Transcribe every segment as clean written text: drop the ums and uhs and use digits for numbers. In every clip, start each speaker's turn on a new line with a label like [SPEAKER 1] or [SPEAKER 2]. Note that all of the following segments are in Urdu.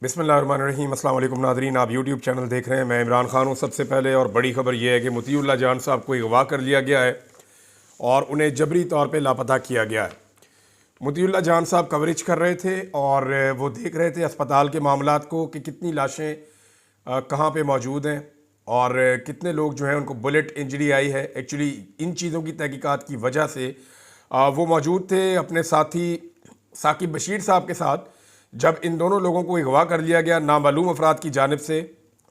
[SPEAKER 1] بسم اللہ الرحمن الرحیم۔ السلام علیکم ناظرین، آپ یوٹیوب چینل دیکھ رہے ہیں، میں عمران خان ہوں۔ سب سے پہلے اور بڑی خبر یہ ہے کہ مطیع اللہ جان صاحب کو اغوا کر لیا گیا ہے اور انہیں جبری طور پہ لاپتہ کیا گیا ہے۔ مطیع اللہ جان صاحب کوریج کر رہے تھے اور وہ دیکھ رہے تھے اسپتال کے معاملات کو کہ کتنی لاشیں کہاں پہ موجود ہیں اور کتنے لوگ جو ہیں ان کو بلٹ انجری آئی ہے۔ ایکچولی ان چیزوں کی تحقیقات کی وجہ سے وہ موجود تھے اپنے ساتھی ثاقب بشیر صاحب کے ساتھ جب ان دونوں لوگوں کو اغوا کر لیا گیا نامعلوم افراد کی جانب سے،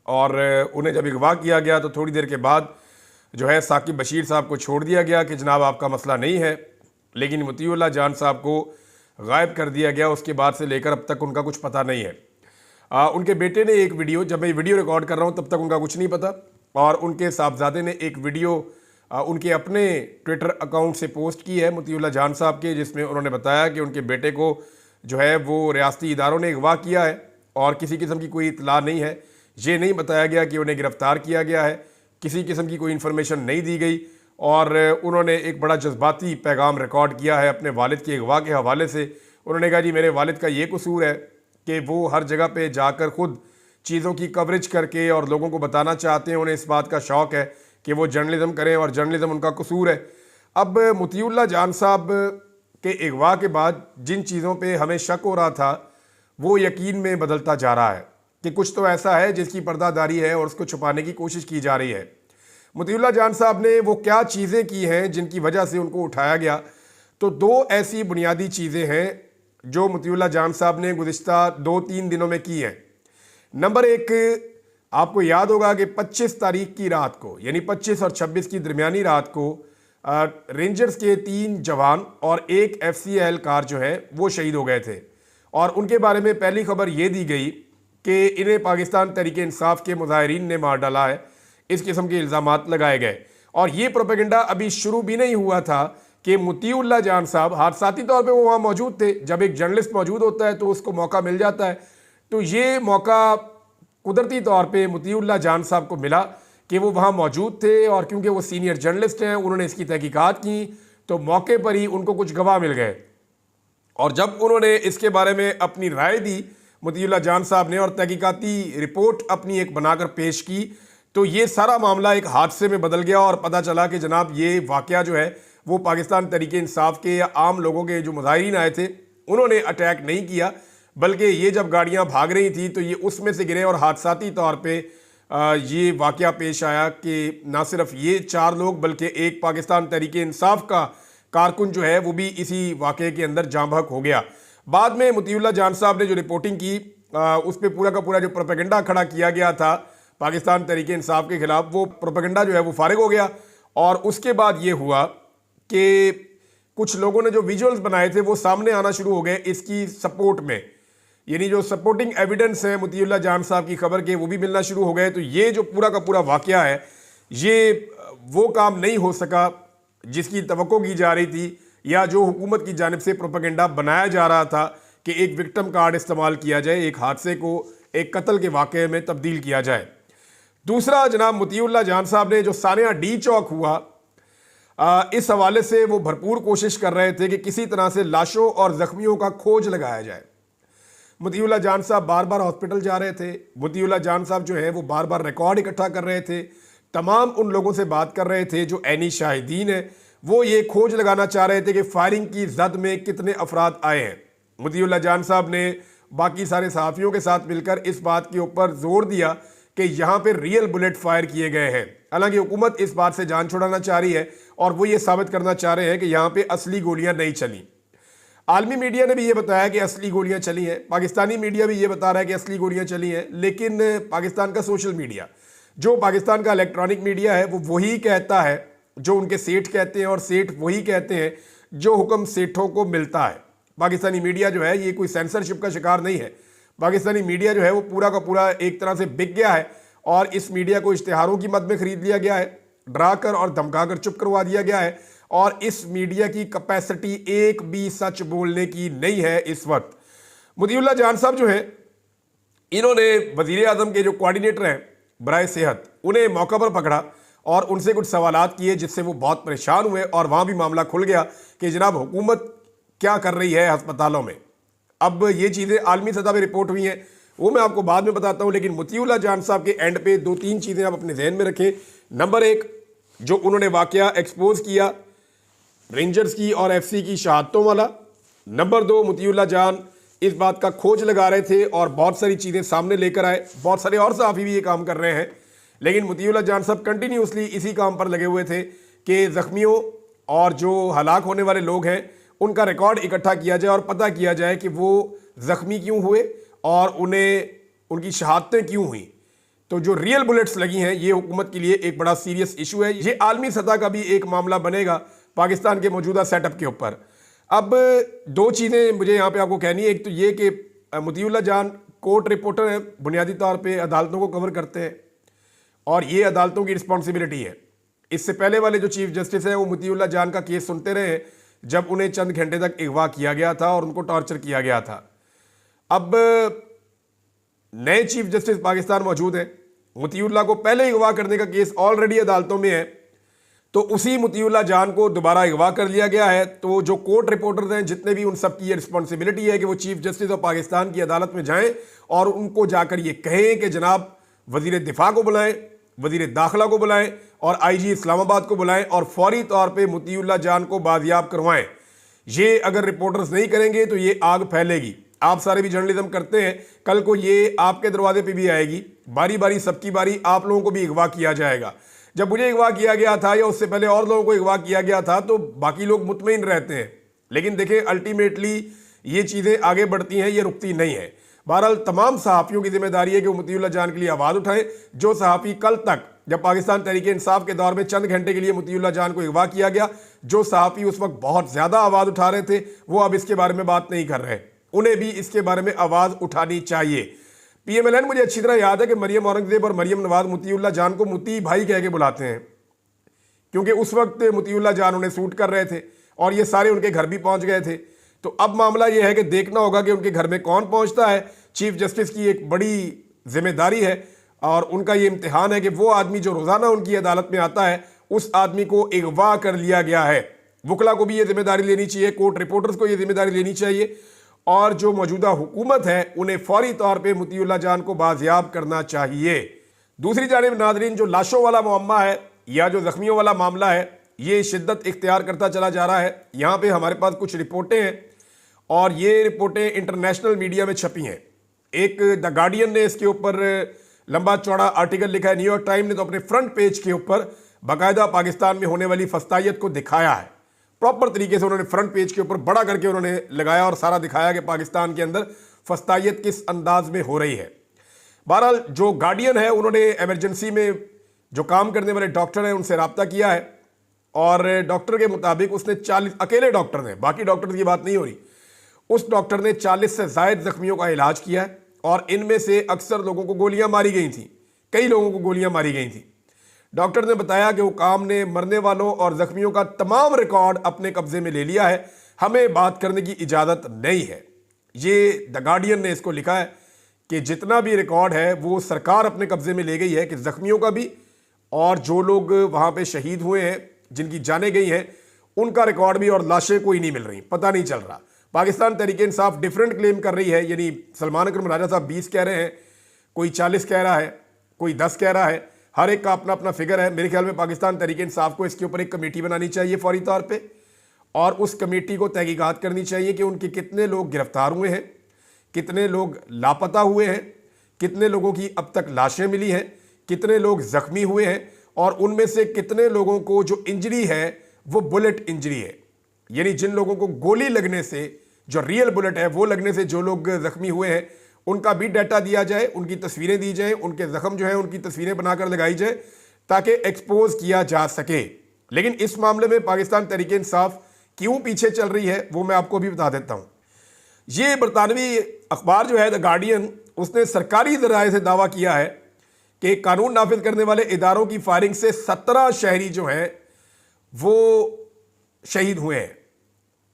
[SPEAKER 1] اور انہیں جب اغوا کیا گیا تو تھوڑی دیر کے بعد جو ہے ثاقب بشیر صاحب کو چھوڑ دیا گیا کہ جناب آپ کا مسئلہ نہیں ہے، لیکن مطیع اللہ جان صاحب کو غائب کر دیا گیا۔ اس کے بعد سے لے کر اب تک ان کا کچھ پتہ نہیں ہے۔ ان کے بیٹے نے ایک ویڈیو، جب میں ویڈیو ریکارڈ کر رہا ہوں تب تک ان کا کچھ نہیں پتہ، اور ان کے صاحبزادے نے ایک ویڈیو ان کے اپنے ٹویٹر اکاؤنٹ سے پوسٹ کی ہے مطیع اللہ جان صاحب کے، جس میں انہوں نے بتایا کہ ان کے بیٹے کو جو ہے وہ ریاستی اداروں نے اغوا کیا ہے اور کسی قسم کی کوئی اطلاع نہیں ہے۔ یہ نہیں بتایا گیا کہ انہیں گرفتار کیا گیا ہے، کسی قسم کی کوئی انفارمیشن نہیں دی گئی، اور انہوں نے ایک بڑا جذباتی پیغام ریکارڈ کیا ہے اپنے والد کے اغوا کے حوالے سے۔ انہوں نے کہا جی میرے والد کا یہ قصور ہے کہ وہ ہر جگہ پہ جا کر خود چیزوں کی کوریج کر کے اور لوگوں کو بتانا چاہتے ہیں، انہیں اس بات کا شوق ہے کہ وہ جرنلزم کریں اور جرنلزم ان کا قصور ہے۔ اب مطیع اللہ جان صاحب کہ اغوا کے بعد جن چیزوں پہ ہمیں شک ہو رہا تھا وہ یقین میں بدلتا جا رہا ہے کہ کچھ تو ایسا ہے جس کی پردہ داری ہے اور اس کو چھپانے کی کوشش کی جا رہی ہے۔ مطیع اللہ جان صاحب نے وہ کیا چیزیں کی ہیں جن کی وجہ سے ان کو اٹھایا گیا؟ تو دو ایسی بنیادی چیزیں ہیں جو مطیع اللہ جان صاحب نے گزشتہ 2-3 دنوں میں کی ہیں۔ نمبر ایک، آپ کو یاد ہوگا کہ 25 تاریخ کی رات کو، یعنی 25 اور 26 کی درمیانی رات کو رینجرز کے 3 جوان اور ایک ایف سی اہلکار جو ہے وہ شہید ہو گئے تھے، اور ان کے بارے میں پہلی خبر یہ دی گئی کہ انہیں پاکستان تحریک انصاف کے مظاہرین نے مار ڈالا ہے۔ اس قسم کے الزامات لگائے گئے، اور یہ پروپیگنڈا ابھی شروع بھی نہیں ہوا تھا کہ مطیع اللہ جان صاحب حادثاتی طور پہ وہ وہاں موجود تھے۔ جب ایک جرنلسٹ موجود ہوتا ہے تو اس کو موقع مل جاتا ہے، تو یہ موقع قدرتی طور پہ مطیع اللہ جان صاحب کو ملا کہ وہ وہاں موجود تھے، اور کیونکہ وہ سینئر جرنلسٹ ہیں انہوں نے اس کی تحقیقات کی تو موقع پر ہی ان کو کچھ گواہ مل گئے، اور جب انہوں نے اس کے بارے میں اپنی رائے دی مطیع اللہ جان صاحب نے اور تحقیقاتی رپورٹ اپنی ایک بنا کر پیش کی، تو یہ سارا معاملہ ایک حادثے میں بدل گیا، اور پتہ چلا کہ جناب یہ واقعہ جو ہے وہ پاکستان تحریک انصاف کے یا عام لوگوں کے جو مظاہرین آئے تھے انہوں نے اٹیک نہیں کیا، بلکہ یہ جب گاڑیاں بھاگ رہی تھیں تو یہ اس میں سے گرے، اور حادثاتی طور پہ یہ واقعہ پیش آیا کہ نہ صرف یہ 4 لوگ بلکہ ایک پاکستان تحریک انصاف کا کارکن جو ہے وہ بھی اسی واقعے کے اندر جاں بحق ہو گیا۔ بعد میں مطیع اللہ جان صاحب نے جو رپورٹنگ کی اس پہ پورا کا پورا جو پروپیگنڈا کھڑا کیا گیا تھا پاکستان تحریک انصاف کے خلاف، وہ پروپیگنڈا جو ہے وہ فارغ ہو گیا، اور اس کے بعد یہ ہوا کہ کچھ لوگوں نے جو ویژولز بنائے تھے وہ سامنے آنا شروع ہو گئے اس کی سپورٹ میں، یعنی جو سپورٹنگ ایویڈنس ہے مطیع اللہ جان صاحب کی خبر کے وہ بھی ملنا شروع ہو گئے۔ تو یہ جو پورا کا پورا واقعہ ہے یہ وہ کام نہیں ہو سکا جس کی توقع کی جا رہی تھی، یا جو حکومت کی جانب سے پروپیگنڈا بنایا جا رہا تھا کہ ایک وکٹم کارڈ استعمال کیا جائے، ایک حادثے کو ایک قتل کے واقعے میں تبدیل کیا جائے۔ دوسرا، جناب مطیع اللہ جان صاحب نے جو سانحہ ڈی چوک ہوا اس حوالے سے وہ بھرپور کوشش کر رہے تھے کہ کسی طرح سے لاشوں اور زخمیوں کا کھوج لگایا جائے۔ مطیع اللہ جان صاحب بار بار ہاسپٹل جا رہے تھے، مطیع اللہ جان صاحب جو ہیں وہ بار بار ریکارڈ اکٹھا کر رہے تھے، تمام ان لوگوں سے بات کر رہے تھے جو عینی شاہدین ہیں، وہ یہ کھوج لگانا چاہ رہے تھے کہ فائرنگ کی زد میں کتنے افراد آئے ہیں۔ مطیع اللہ جان صاحب نے باقی سارے صحافیوں کے ساتھ مل کر اس بات کے اوپر زور دیا کہ یہاں پہ ریئل بلٹ فائر کیے گئے ہیں، حالانکہ حکومت اس بات سے جان چھڑانا چاہ رہی ہے اور وہ یہ ثابت کرنا چاہ رہے ہیں کہ یہاں پہ اصلی گولیاں نہیں چلیں۔ عالمی میڈیا نے بھی یہ بتایا کہ اصلی گولیاں چلی ہیں، پاکستانی میڈیا بھی یہ بتا رہا ہے کہ اصلی گولیاں چلی ہیں، لیکن پاکستان کا سوشل میڈیا، جو پاکستان کا الیکٹرانک میڈیا ہے، وہ وہی کہتا ہے جو ان کے سیٹھ کہتے ہیں، اور سیٹھ وہی کہتے ہیں جو حکم سیٹھوں کو ملتا ہے۔ پاکستانی میڈیا جو ہے یہ کوئی سینسرشپ کا شکار نہیں ہے، پاکستانی میڈیا جو ہے وہ پورا کا پورا ایک طرح سے بک گیا ہے، اور اس میڈیا کو اشتہاروں کی مد میں خرید لیا گیا ہے، ڈرا کر اور دھمکا کر چپ کروا دیا گیا ہے، اور اس میڈیا کی کیپیسٹی ایک بھی سچ بولنے کی نہیں ہے اس وقت۔ مطیع اللہ جان صاحب جو ہیں انہوں نے وزیر اعظم کے جو کوارڈینیٹر ہیں برائے صحت انہیں موقع پر پکڑا اور ان سے کچھ سوالات کیے، جس سے وہ بہت پریشان ہوئے، اور وہاں بھی معاملہ کھل گیا کہ جناب حکومت کیا کر رہی ہے ہسپتالوں میں۔ اب یہ چیزیں عالمی سطح پہ رپورٹ ہوئی ہیں، وہ میں آپ کو بعد میں بتاتا ہوں، لیکن مطیع اللہ جان صاحب کے اینڈ پہ 2-3 چیزیں آپ اپنے ذہن میں رکھیں۔ نمبر 1، جو انہوں نے واقعہ ایکسپوز کیا رینجرز کی اور ایف سی کی شہادتوں والا۔ نمبر 2، مطیع اللہ جان اس بات کا کھوج لگا رہے تھے اور بہت ساری چیزیں سامنے لے کر آئے، بہت سارے اور صحافی بھی یہ کام کر رہے ہیں، لیکن مطیع اللہ جان صاحب کنٹینیوسلی اسی کام پر لگے ہوئے تھے کہ زخمیوں اور جو ہلاک ہونے والے لوگ ہیں ان کا ریکارڈ اکٹھا کیا جائے اور پتہ کیا جائے کہ وہ زخمی کیوں ہوئے اور ان کی شہادتیں کیوں ہوئیں۔ تو جو ریئل بلٹس لگی ہیں یہ حکومت کے لیے ایک بڑا سیریس ایشو ہے، یہ عالمی سطح کا بھی ایک معاملہ بنے گا پاکستان کے موجودہ سیٹ اپ کے اوپر۔ اب 2 چیزیں مجھے یہاں پہ آپ کو کہنی ہے، ایک تو یہ کہ مطیع اللہ جان کورٹ رپورٹر ہیں، بنیادی طور پہ عدالتوں کو کور کرتے ہیں اور یہ عدالتوں کی رسپانسبلٹی ہے۔ اس سے پہلے والے جو چیف جسٹس ہیں وہ مطیع اللہ جان کا کیس سنتے رہے ہیں جب انہیں چند گھنٹے تک اغوا کیا گیا تھا اور ان کو ٹارچر کیا گیا تھا۔ اب نئے چیف جسٹس پاکستان موجود ہیں، مطیع اللہ کو پہلے اغوا کرنے کا کیس آلریڈی عدالتوں میں ہے، تو اسی مطیع اللہ جان کو دوبارہ اغوا کر لیا گیا ہے۔ تو جو کورٹ رپورٹرز ہیں جتنے بھی، ان سب کی یہ رسپانسبلٹی ہے کہ وہ چیف جسٹس آف پاکستان کی عدالت میں جائیں اور ان کو جا کر یہ کہیں کہ جناب وزیر دفاع کو بلائیں، وزیر داخلہ کو بلائیں اور آئی جی اسلام آباد کو بلائیں اور فوری طور پہ مطیع اللہ جان کو بازیاب کروائیں۔ یہ اگر رپورٹرز نہیں کریں گے تو یہ آگ پھیلے گی۔ آپ سارے بھی جرنلزم کرتے ہیں، کل کو یہ آپ کے دروازے پہ بھی آئے گی، باری باری سب کی باری آپ لوگوں کو بھی اغوا کیا جائے گا۔ جب مجھے اغوا کیا گیا تھا یا اس سے پہلے اور لوگوں کو اغوا کیا گیا تھا تو باقی لوگ مطمئن رہتے ہیں، لیکن دیکھیں الٹیمیٹلی یہ چیزیں آگے بڑھتی ہیں، یہ رکتی نہیں ہے۔ بہرحال تمام صحافیوں کی ذمہ داری ہے کہ وہ مطیع اللہ جان کے لیے آواز اٹھائیں۔ جو صحافی کل تک، جب پاکستان تحریک انصاف کے دور میں چند گھنٹے کے لیے مطیع اللہ جان کو اغوا کیا گیا، جو صحافی اس وقت بہت زیادہ آواز اٹھا رہے تھے وہ اب اس کے بارے میں بات نہیں کر رہے، انہیں بھی اس کے بارے میں آواز اٹھانی چاہیے۔ پی ایم ایل این مجھے اچھی طرح یاد ہے کہ مریم اورنگزیب اور مریم نواز مطیع اللہ جان کو مطیع بھائی کہہ کے بلاتے ہیں، کیونکہ اس وقت مطیع اللہ جان انہیں سوٹ کر رہے تھے اور یہ سارے ان کے گھر بھی پہنچ گئے تھے۔ تو اب معاملہ یہ ہے کہ دیکھنا ہوگا کہ ان کے گھر میں کون پہنچتا ہے۔ چیف جسٹس کی ایک بڑی ذمہ داری ہے اور ان کا یہ امتحان ہے کہ وہ آدمی جو روزانہ ان کی عدالت میں آتا ہے اس آدمی کو اغوا کر لیا گیا ہے۔ وکلا کو بھی یہ ذمہ داری لینی چاہیے، کورٹ رپورٹرز کو یہ ذمہ داری لینی چاہیے اور جو موجودہ حکومت ہے انہیں فوری طور پہ مطیع اللہ جان کو بازیاب کرنا چاہیے۔ دوسری جانب ناظرین، جو لاشوں والا معمہ ہے یا جو زخمیوں والا معاملہ ہے یہ شدت اختیار کرتا چلا جا رہا ہے۔ یہاں پہ ہمارے پاس کچھ رپورٹیں ہیں اور یہ رپورٹیں انٹرنیشنل میڈیا میں چھپی ہیں۔ ایک دا گارڈین نے اس کے اوپر لمبا چوڑا آرٹیکل لکھا ہے، نیو یارک ٹائم نے تو اپنے فرنٹ پیج کے اوپر باقاعدہ پاکستان میں ہونے والی فسطائیت کو دکھایا ہے، پراپر طریقے سے انہوں نے فرنٹ پیج کے اوپر بڑا کر کے انہوں نے لگایا اور سارا دکھایا کہ پاکستان کے اندر فسطائیت کس انداز میں ہو رہی ہے۔ بہرحال جو گارڈین ہے انہوں نے ایمرجنسی میں جو کام کرنے والے ڈاکٹر ہیں ان سے رابطہ کیا ہے اور ڈاکٹر کے مطابق اس نے 40 اکیلے ڈاکٹر ہیں، باقی ڈاکٹر کی بات نہیں ہو رہی، اس ڈاکٹر نے 40 سے زائد زخمیوں کا علاج کیا ہے اور ان میں سے اکثر لوگوں کو گولیاں ماری گئی تھیں، کئی لوگوں کو گولیاں ماری گئی تھیں۔ ڈاکٹر نے بتایا کہ حکام نے مرنے والوں اور زخمیوں کا تمام ریکارڈ اپنے قبضے میں لے لیا ہے، ہمیں بات کرنے کی اجازت نہیں ہے۔ یہ دا گارڈین نے اس کو لکھا ہے کہ جتنا بھی ریکارڈ ہے وہ سرکار اپنے قبضے میں لے گئی ہے، کہ زخمیوں کا بھی اور جو لوگ وہاں پہ شہید ہوئے ہیں جن کی جانیں گئی ہیں ان کا ریکارڈ بھی، اور لاشیں کوئی نہیں مل رہی، پتہ نہیں چل رہا۔ پاکستان تحریک انصاف ڈیفرنٹ کلیم کر رہی ہے، یعنی سلمان اکرم راجہ صاحب 20 کہہ رہے ہیں، کوئی 40 کہہ رہا ہے، کوئی 10 کہہ رہا ہے، ہر ایک کا اپنا اپنا فگر ہے۔ میرے خیال میں پاکستان تحریک انصاف کو اس کے اوپر ایک کمیٹی بنانی چاہیے فوری طور پہ اور اس کمیٹی کو تحقیقات کرنی چاہیے کہ ان کے کتنے لوگ گرفتار ہوئے ہیں، کتنے لوگ لاپتہ ہوئے ہیں، کتنے لوگوں کی اب تک لاشیں ملی ہیں، کتنے لوگ زخمی ہوئے ہیں اور ان میں سے کتنے لوگوں کو جو انجری ہے وہ بلٹ انجری ہے، یعنی جن لوگوں کو گولی لگنے سے، جو ریئل بلٹ ہے وہ لگنے سے جو لوگ زخمی ہوئے ہیں ان کا بھی ڈیٹا دیا جائے، ان کی تصویریں دی جائیں، ان کے زخم جو ہیں ان کی تصویریں بنا کر لگائی جائے تاکہ ایکسپوز کیا جا سکے۔ لیکن اس معاملے میں پاکستان تحریک انصاف کیوں پیچھے چل رہی ہے وہ میں آپ کو بھی بتا دیتا ہوں۔ یہ برطانوی اخبار جو ہے دا گارڈین، اس نے سرکاری ذرائع سے دعویٰ کیا ہے کہ قانون نافذ کرنے والے اداروں کی فائرنگ سے 17 شہری جو ہیں وہ شہید ہوئے ہیں،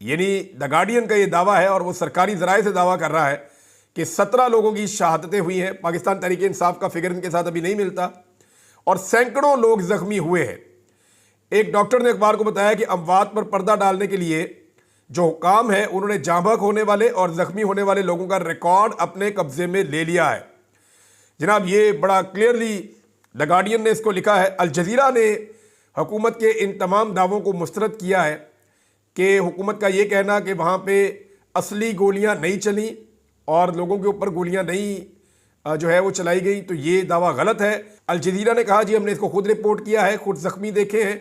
[SPEAKER 1] یعنی دا گارڈین کا یہ دعویٰ ہے اور وہ سرکاری ذرائع سے دعویٰ کر رہا ہے کہ 17 لوگوں کی شہادتیں ہوئی ہیں۔ پاکستان تحریک انصاف کا فگر ان کے ساتھ ابھی نہیں ملتا اور سینکڑوں لوگ زخمی ہوئے ہیں۔ ایک ڈاکٹر نے اخبار کو بتایا کہ اموات پر پردہ ڈالنے کے لیے جو حکام ہیں انہوں نے جاں بحق ہونے والے اور زخمی ہونے والے لوگوں کا ریکارڈ اپنے قبضے میں لے لیا ہے۔ جناب یہ بڑا کلیئرلی دی گارڈین نے اس کو لکھا ہے۔ الجزیرہ نے حکومت کے ان تمام دعووں کو مسترد کیا ہے کہ حکومت کا یہ کہنا کہ وہاں پہ اصلی گولیاں نہیں چلیں اور لوگوں کے اوپر گولیاں نہیں جو ہے وہ چلائی گئی، تو یہ دعویٰ غلط ہے۔ الجزیرہ نے کہا جی ہم نے اس کو خود رپورٹ کیا ہے، خود زخمی دیکھے ہیں،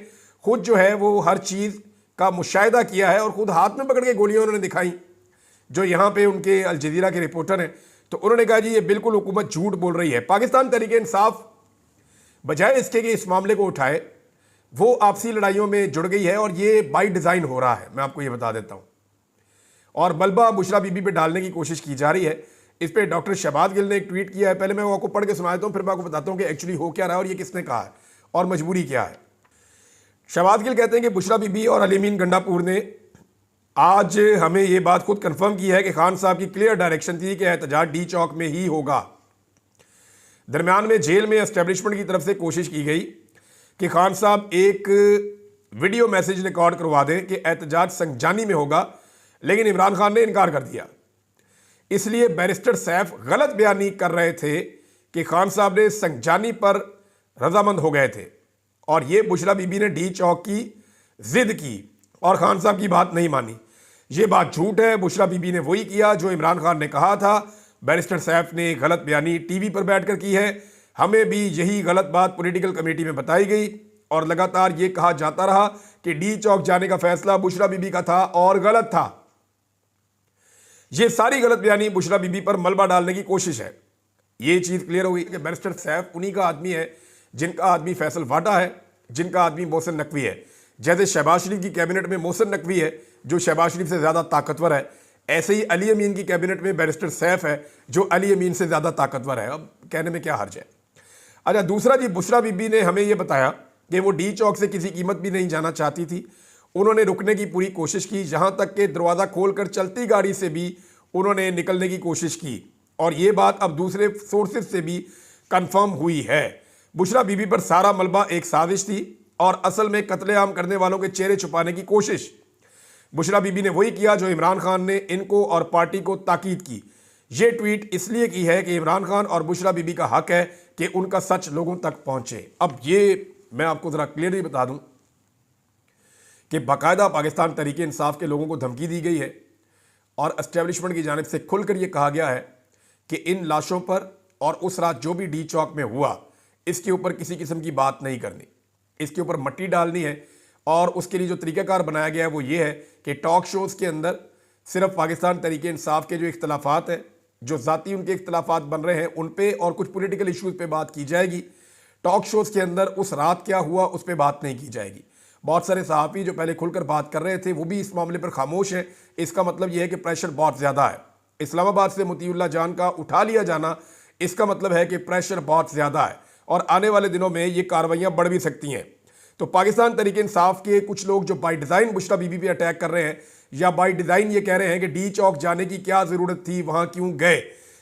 [SPEAKER 1] خود جو ہے وہ ہر چیز کا مشاہدہ کیا ہے اور خود ہاتھ میں پکڑ کے گولیاں انہوں نے دکھائیں جو یہاں پہ ان کے الجزیرہ کے رپورٹر ہیں۔ تو انہوں نے کہا جی یہ بالکل حکومت جھوٹ بول رہی ہے۔ پاکستان تحریک انصاف بجائے اس کے کہ اس معاملے کو اٹھائے، وہ آپسی لڑائیوں میں جڑ گئی ہے اور یہ بائی ڈیزائن ہو رہا ہے، میں آپ کو یہ بتا دیتا ہوں۔ اور ملبہ بشرا بی بی پہ ڈالنے کی کوشش کی جا رہی ہے۔ اس پہ ڈاکٹر شہباز گل نے ایک ٹویٹ کیا ہے، پہلے میں وہ آپ کو پڑھ کے سنا دیتا ہوں، پھر میں آپ کو بتاتا ہوں کہ ایکچولی ہو کیا رہا ہے اور یہ کس نے کہا ہے اور مجبوری کیا ہے۔ شہباز گل کہتے ہیں کہ بشرا بی بی اور علی امین گنڈا پور نے آج ہمیں یہ بات خود کنفرم کی ہے کہ خان صاحب کی کلیئر ڈائریکشن تھی کہ احتجاج ڈی چوک میں ہی ہوگا۔ درمیان میں جیل میں اسٹیبلشمنٹ کی طرف سے کوشش کی گئی کہ خان صاحب ایک ویڈیو میسج ریکارڈ کروا دیں کہ احتجاج سنجانی میں ہوگا، لیکن عمران خان نے انکار کر دیا۔ اس لیے بیرسٹر سیف غلط بیانی کر رہے تھے کہ خان صاحب نے سنجانی پر رضامند ہو گئے تھے اور یہ بشرا بی بی نے ڈی چوک کی ضد کی اور خان صاحب کی بات نہیں مانی۔ یہ بات جھوٹ ہے، بشرا بی بی نے وہی کیا جو عمران خان نے کہا تھا۔ بیرسٹر سیف نے غلط بیانی ٹی وی پر بیٹھ کر کی ہے، ہمیں بھی یہی غلط بات پولیٹیکل کمیٹی میں بتائی گئی اور لگاتار یہ کہا جاتا رہا کہ ڈی چوک جانے کا فیصلہ بشرا بی بی کا تھا اور غلط تھا۔ یہ ساری غلط بیانی بشرا بی بی پر ملبہ ڈالنے کی کوشش ہے۔ یہ چیز کلیئر ہوئی کہ بیرسٹر سیف انہی کا آدمی ہے جن کا آدمی فیصل واٹا ہے، جن کا آدمی محسن نقوی ہے۔ جیسے شہباز شریف کی کیبنٹ میں محسن نقوی ہے جو شہباز شریف سے زیادہ طاقتور ہے، ایسے ہی علی امین کی کیبنٹ میں بیرسٹر سیف ہے جو علی امین سے زیادہ طاقتور ہے۔ اب کہنے میں کیا حرج ہے۔ اچھا دوسرا جی، بشرا بی بی نے ہمیں یہ بتایا کہ وہ ڈی چوک سے کسی قیمت بھی نہیں جانا چاہتی تھی، انہوں نے رکنے کی پوری کوشش کی، جہاں تک کہ دروازہ کھول کر چلتی گاڑی سے بھی انہوں نے نکلنے کی کوشش کی، اور یہ بات اب دوسرے سورسز سے بھی کنفرم ہوئی ہے۔ بشرا بی بی پر سارا ملبہ ایک سازش تھی اور اصل میں قتل عام کرنے والوں کے چہرے چھپانے کی کوشش۔ بشرا بی بی نے وہی کیا جو عمران خان نے ان کو اور پارٹی کو تاکید کی۔ یہ ٹویٹ اس لیے کی ہے کہ عمران خان اور بشرا بی بی کا حق ہے کہ ان کا سچ لوگوں تک پہنچے۔ اب یہ میں آپ کو ذرا کلیئرلی بتا دوں کہ باقاعدہ پاکستان تحریک انصاف کے لوگوں کو دھمکی دی گئی ہے اور اسٹیبلشمنٹ کی جانب سے کھل کر یہ کہا گیا ہے کہ ان لاشوں پر اور اس رات جو بھی ڈی چوک میں ہوا اس کے اوپر کسی قسم کی بات نہیں کرنی، اس کے اوپر مٹی ڈالنی ہے، اور اس کے لیے جو طریقہ کار بنایا گیا ہے وہ یہ ہے کہ ٹاک شوز کے اندر صرف پاکستان تحریک انصاف کے جو اختلافات ہیں، جو ذاتی ان کے اختلافات بن رہے ہیں ان پہ اور کچھ پولیٹیکل ایشوز پہ بات کی جائے گی۔ ٹاک شوز کے اندر اس رات کیا ہوا اس پہ بات نہیں کی جائے گی۔ بہت سارے صحافی جو پہلے کھل کر بات کر رہے تھے وہ بھی اس معاملے پر خاموش ہیں۔ اس کا مطلب یہ ہے کہ پریشر بہت زیادہ ہے۔ اسلام آباد سے مطیع اللہ جان کا اٹھا لیا جانا اس کا مطلب ہے کہ پریشر بہت زیادہ ہے اور آنے والے دنوں میں یہ کارروائیاں بڑھ بھی سکتی ہیں۔ تو پاکستان تحریک انصاف کے کچھ لوگ جو by design Bushra be be پہ اٹیک کر رہے ہیں یا بائی ڈیزائن یہ کہہ رہے ہیں کہ ڈی چوک جانے کی کیا ضرورت تھی، وہاں کیوں گئے،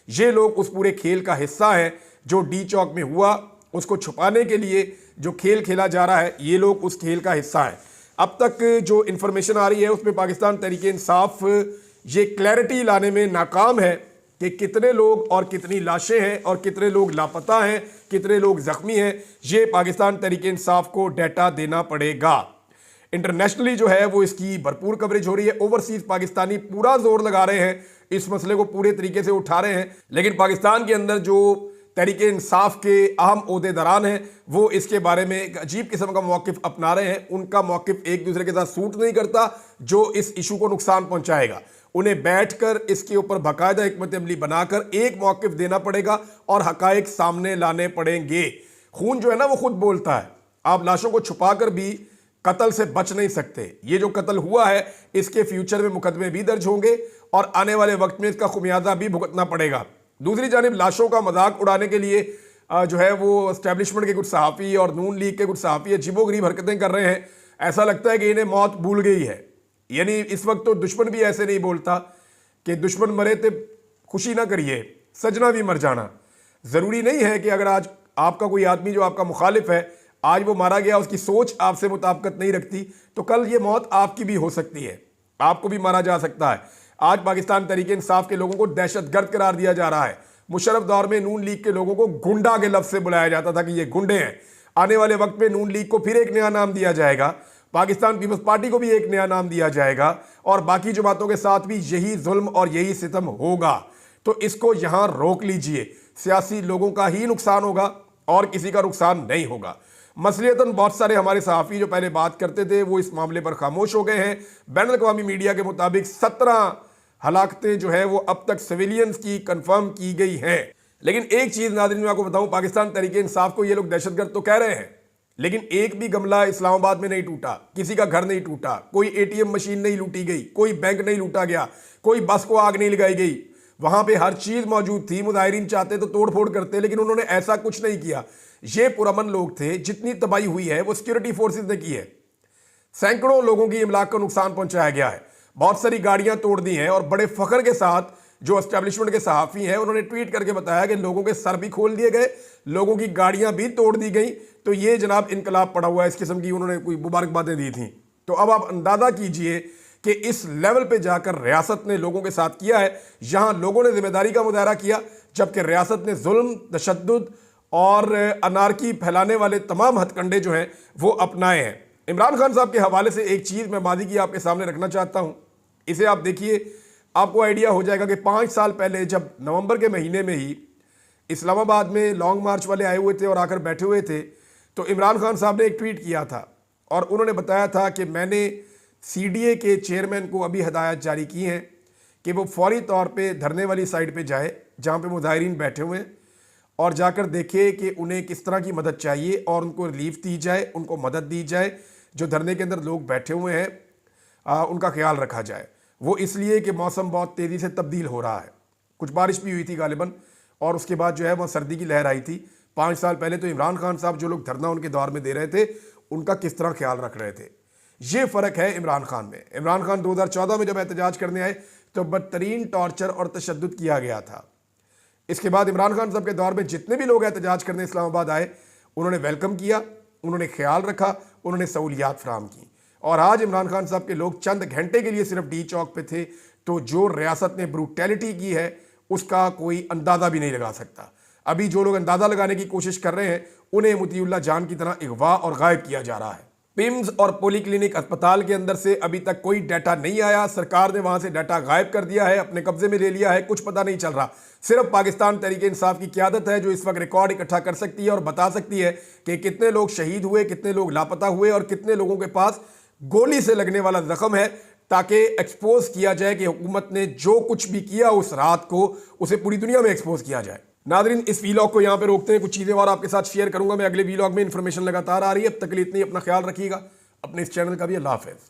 [SPEAKER 1] یہ لوگ اس پورے کھیل کا حصہ ہیں۔ جو ڈی چوک میں ہوا اس کو چھپانے کے لیے جو کھیل کھیلا جا رہا ہے یہ لوگ اس کھیل کا حصہ ہیں۔ اب تک جو انفارمیشن آ رہی ہے اس میں پاکستان تحریک انصاف یہ کلیئرٹی لانے میں ناکام ہے کہ کتنے لوگ اور کتنی لاشیں ہیں اور کتنے لوگ لاپتہ ہیں، کتنے لوگ زخمی ہیں۔ یہ پاکستان تحریک انصاف کو ڈیٹا دینا پڑے گا۔ انٹرنیشنلی جو ہے وہ اس کی بھرپور کوریج ہو رہی ہے، اوورسیز پاکستانی پورا زور لگا رہے ہیں، اس مسئلے کو پورے طریقے سے اٹھا رہے ہیں، لیکن پاکستان کے اندر جو تحریک انصاف کے اہم عہدے داران ہیں وہ اس کے بارے میں ایک عجیب قسم کا موقف اپنا رہے ہیں۔ ان کا موقف ایک دوسرے کے ساتھ سوٹ نہیں کرتا جو اس ایشو کو نقصان پہنچائے گا۔ انہیں بیٹھ کر اس کے اوپر باقاعدہ حکمت عملی بنا کر ایک موقف دینا پڑے گا اور حقائق سامنے لانے پڑیں گے۔ خون جو ہے نا وہ خود بولتا ہے، آپ لاشوں کو چھپا کر بھی قتل سے بچ نہیں سکتے۔ یہ جو قتل ہوا ہے اس کے فیوچر میں مقدمے بھی درج ہوں گے اور آنے والے وقت میں اس کا خمیازہ بھی بھگتنا پڑے گا۔ دوسری جانب لاشوں کا مذاق اڑانے کے لیے جو ہے وہ اسٹیبلشمنٹ کے کچھ صحافی اور نون لیگ کے کچھ صحافی عجیب و غریب حرکتیں کر رہے ہیں۔ ایسا لگتا ہے کہ انہیں موت بھول گئی ہے۔ یعنی اس وقت تو دشمن بھی ایسے نہیں بولتا کہ دشمن مرے تے خوشی نہ کریے، سجنا بھی مر جانا۔ ضروری نہیں ہے کہ اگر آج آپ کا کوئی آدمی جو آپ کا مخالف ہے آج وہ مارا گیا، اس کی سوچ آپ سے مطابقت نہیں رکھتی تو کل یہ موت آپ کی بھی ہو سکتی ہے۔ آپ کو بھی مارا جا سکتا ہے۔ آج پاکستان تحریک انصاف کے لوگوں کو دہشت گرد قرار دیا جا رہا ہے۔ مشرف دور میں نون لیگ کے لوگوں کو گنڈا کے لفظ سے بلایا جاتا تھا کہ یہ گنڈے ہیں۔ آنے والے وقت میں نون لیگ کو پھر ایک نیا نام دیا جائے گا، پاکستان پیپلز پارٹی کو بھی ایک نیا نام دیا جائے گا، اور باقی جماعتوں کے ساتھ بھی یہی ظلم اور یہی ستم ہوگا۔ تو اس کو یہاں روک لیجئے، سیاسی لوگوں کا ہی نقصان ہوگا اور کسی کا نقصان نہیں ہوگا۔ مثلیتاً بہت سارے ہمارے صحافی جو پہلے بات کرتے تھے وہ اس معاملے پر خاموش ہو گئے ہیں۔ بین الاقوامی میڈیا کے مطابق 17 ہلاکتیں جو ہے وہ اب تک سویلینز کی کنفرم کی گئی ہیں۔ لیکن ایک چیز ناظرین میں آپ کو بتاؤں، پاکستان تحریک انصاف کو یہ لوگ دہشت گرد تو کہہ رہے ہیں، لیکن ایک بھی گملہ اسلام آباد میں نہیں ٹوٹا، کسی کا گھر نہیں ٹوٹا، کوئی اے ٹی ایم مشین نہیں لوٹی گئی، کوئی بینک نہیں لوٹا گیا، کوئی بس کو آگ نہیں لگائی گئی۔ وہاں پہ ہر چیز موجود تھی، مظاہرین چاہتے تو توڑ پھوڑ کرتے، لیکن انہوں نے ایسا کچھ نہیں کیا۔ یہ پرامن لوگ تھے، جتنی تباہی ہوئی ہے وہ سیکیورٹی فورسز نے کی ہے۔ سینکڑوں لوگوں کی املاک کو نقصان پہنچایا گیا ہے، بہت ساری گاڑیاں توڑ دی ہیں، اور بڑے فخر کے ساتھ جو اسٹیبلشمنٹ کے صحافی ہیں انہوں نے ٹویٹ کر کے بتایا کہ لوگوں کے سر بھی کھول دیے گئے، لوگوں کی گاڑیاں بھی توڑ دی گئیں۔ تو یہ جناب انقلاب پڑا ہوا ہے، اس قسم کی انہوں نے کوئی مبارکبادیں دی تھیں۔ تو اب آپ اندازہ کیجئے کہ اس لیول پہ جا کر ریاست نے لوگوں کے ساتھ کیا ہے۔ یہاں لوگوں نے ذمہ داری کا مظاہرہ کیا، جبکہ ریاست نے ظلم، تشدد اور انارکی پھیلانے والے تمام ہتھ کنڈے جو ہیں وہ اپنائے ہیں۔ عمران خان صاحب کے حوالے سے ایک چیز میں ماضی کی آپ کے سامنے رکھنا چاہتا ہوں، اسے آپ دیکھیے، آپ کو آئیڈیا ہو جائے گا کہ 5 سال پہلے جب نومبر کے مہینے میں ہی اسلام آباد میں لانگ مارچ والے آئے ہوئے تھے اور آ کر بیٹھے ہوئے تھے، تو عمران خان صاحب نے ایک ٹویٹ کیا تھا اور انہوں نے بتایا تھا کہ میں نے سی ڈی اے کے چیئرمین کو ابھی ہدایت جاری کی ہیں کہ وہ فوری طور پہ دھرنے والی سائٹ پہ جائے جہاں پہ مظاہرین بیٹھے ہوئے ہیں، اور جا کر دیکھے کہ انہیں کس طرح کی مدد چاہیے اور ان کو ریلیف دی جائے، ان کو مدد دی جائے، جو دھرنے کے اندر لوگ بیٹھے ہوئے ہیں ان کا خیال رکھا جائے۔ وہ اس لیے کہ موسم بہت تیزی سے تبدیل ہو رہا ہے، کچھ بارش بھی ہوئی تھی غالباً، اور اس کے بعد جو ہے وہ سردی کی لہر آئی تھی۔ 5 سال پہلے تو عمران خان صاحب جو لوگ دھرنا ان کے دور میں دے رہے تھے ان کا کس طرح خیال رکھ رہے تھے۔ یہ فرق ہے عمران خان میں۔ عمران خان 2014 میں جب احتجاج کرنے آئے تو بدترین ٹارچر اور تشدد کیا گیا تھا۔ اس کے بعد عمران خان صاحب کے دور میں جتنے بھی لوگ احتجاج کرنے اسلام آباد آئے انہوں نے ویلکم کیا، انہوں نے خیال رکھا، انہوں نے سہولیات فراہم کی۔ اور آج عمران خان صاحب کے لوگ چند گھنٹے کے لیے صرف ڈی چوک پہ تھے، تو جو ریاست نے بروٹیلٹی کی ہے اس کا کوئی اندازہ بھی نہیں لگا سکتا۔ ابھی جو لوگ اندازہ لگانے کی کوشش کر رہے ہیں انہیں مطیع اللہ جان کی طرح اغوا اور غائب کیا جا رہا ہے۔ پیمز اور پولی کلینک اسپتال کے اندر سے ابھی تک کوئی ڈیٹا نہیں آیا، سرکار نے وہاں سے ڈیٹا غائب کر دیا ہے، اپنے قبضے میں لے لیا ہے، کچھ پتہ نہیں چل رہا۔ صرف پاکستان تحریک انصاف کی قیادت ہے جو اس وقت ریکارڈ اکٹھا کر سکتی ہے اور بتا سکتی ہے کہ کتنے لوگ شہید ہوئے، کتنے لوگ لاپتہ ہوئے اور کتنے لوگوں کے پاس گولی سے لگنے والا زخم ہے، تاکہ ایکسپوز کیا جائے کہ حکومت نے جو کچھ بھی کیا اس رات کو اسے پوری دنیا میں ایکسپوز کیا جائے۔ ناظرین اس ویلاگ کو یہاں پہ روکتے ہیں، کچھ چیزیں اور آپ کے ساتھ شیئر کروں گا میں اگلے ویلاگ میں، انفارمیشن لگاتار آ رہی ہے، اب تک کے لیے اتنا ہی، اپنا خیال رکھیے گا، اپنے اس چینل کا بھی۔ اللہ حافظ۔